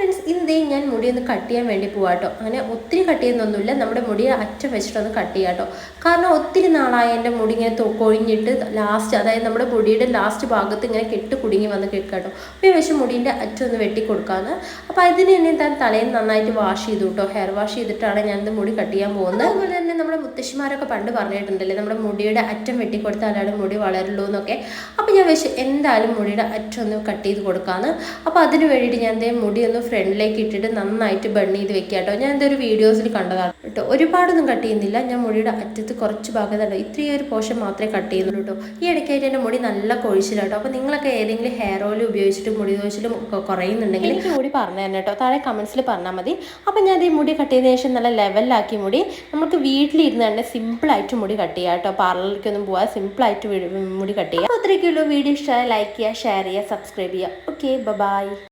Friends, ഇന്നേ ഞാൻ മുടി ഒന്ന് കട്ട് ചെയ്യാൻ വേണ്ടി പോവാട്ടോ. അങ്ങനെ ഒത്തിരി കട്ട് ചെയ്യുന്നൊന്നുമില്ല, നമ്മുടെ മുടി അറ്റം വെച്ചിട്ടൊന്ന് കട്ട് ചെയ്യാട്ടോ. കാരണം ഒത്തിരി നാളായി എൻ്റെ മുടി ഇങ്ങനെ കൊഴിഞ്ഞിട്ട് ലാസ്റ്റ്, അതായത് നമ്മുടെ മുടിയുടെ ലാസ്റ്റ് ഭാഗത്ത് ഇങ്ങനെ കെട്ട് കുടുങ്ങി വന്ന് കേൾക്കാട്ടോ. അപ്പോൾ വെച്ച് മുടീൻ്റെ അറ്റം ഒന്ന് വെട്ടി കൊടുക്കാമെന്ന്. അപ്പോൾ അതിന് തന്നെ താൻ തലേന്ന് നന്നായിട്ട് വാഷ് ചെയ്തു കേട്ടോ. ഹെയർ വാഷ് ചെയ്തിട്ടാണ് ഞാനിത് മുടി കട്ട് ചെയ്യാൻ പോകുന്നത്. അതുപോലെ തന്നെ നമ്മുടെ മുത്തശ്ശിമാരൊക്കെ പണ്ട് പറഞ്ഞിട്ടുണ്ടല്ലേ, നമ്മുടെ മുടിയുടെ അറ്റം വെട്ടിക്കൊടുത്താലാണ് മുടി വളരുള്ളൂ എന്നൊക്കെ. അപ്പോൾ ഞാൻ വെച്ച് എന്തായാലും മുടിയുടെ അറ്റം ഒന്ന് കട്ട് ചെയ്ത് കൊടുക്കാമെന്ന്. അപ്പോൾ അതിന് വേണ്ടിയിട്ട് ഞാൻ മുടി ഒന്ന് ഫ്രണ്ടിലേക്ക് ഇട്ടിട്ട് നന്നായിട്ട് ബൺ ചെയ്ത് വെക്കുക കേട്ടോ. ഞാൻ എന്തൊരു വീഡിയോസിൽ കണ്ടതാണ് കേട്ടോ. ഒരുപാടൊന്നും കട്ട് ചെയ്യുന്നില്ല, ഞാൻ മുടിയുടെ അറ്റത്ത് കുറച്ച് ഭാഗത്തുണ്ടോ ഇത്രയും ഒരു പോർഷൻ മാത്രമേ കട്ട് ചെയ്യുന്നുള്ളൂ കേട്ടോ. ഈ ഇടയ്ക്കായിട്ട് എൻ്റെ മുടി നല്ല കൊഴിച്ചിലാട്ടോ. അപ്പോൾ നിങ്ങളൊക്കെ ഏതെങ്കിലും ഹെയർ ഓയിൽ ഉപയോഗിച്ചിട്ട് മുടി കൊഴിച്ചിലും കുറയുന്നുണ്ടെങ്കിൽ എനിക്ക് മുടി പറഞ്ഞു തന്നെ കേട്ടോ, താഴെ കമൻസിൽ പറഞ്ഞാൽ മതി. അപ്പോൾ ഞാൻ ഈ മുടി കട്ട് ചെയ്തതിന് ശേഷം നല്ല ലെവലിലാക്കി മുടി നമുക്ക് വീട്ടിലിരുന്ന് തന്നെ സിമ്പിളായിട്ട് മുടി കട്ട് ചെയ്യുക കേട്ടോ. പാർലറിലേക്കൊന്നും പോകാതെ സിമ്പിളായിട്ട് മുടി കട്ട് ചെയ്യുക. അപ്പോൾ അത്രയ്ക്കുള്ളൂ. വീഡിയോ ഇഷ്ടമായി ലൈക്ക് ചെയ്യുക, ഷെയർ ചെയ്യുക, സബ്സ്ക്രൈബ് ചെയ്യുക. Okay, by.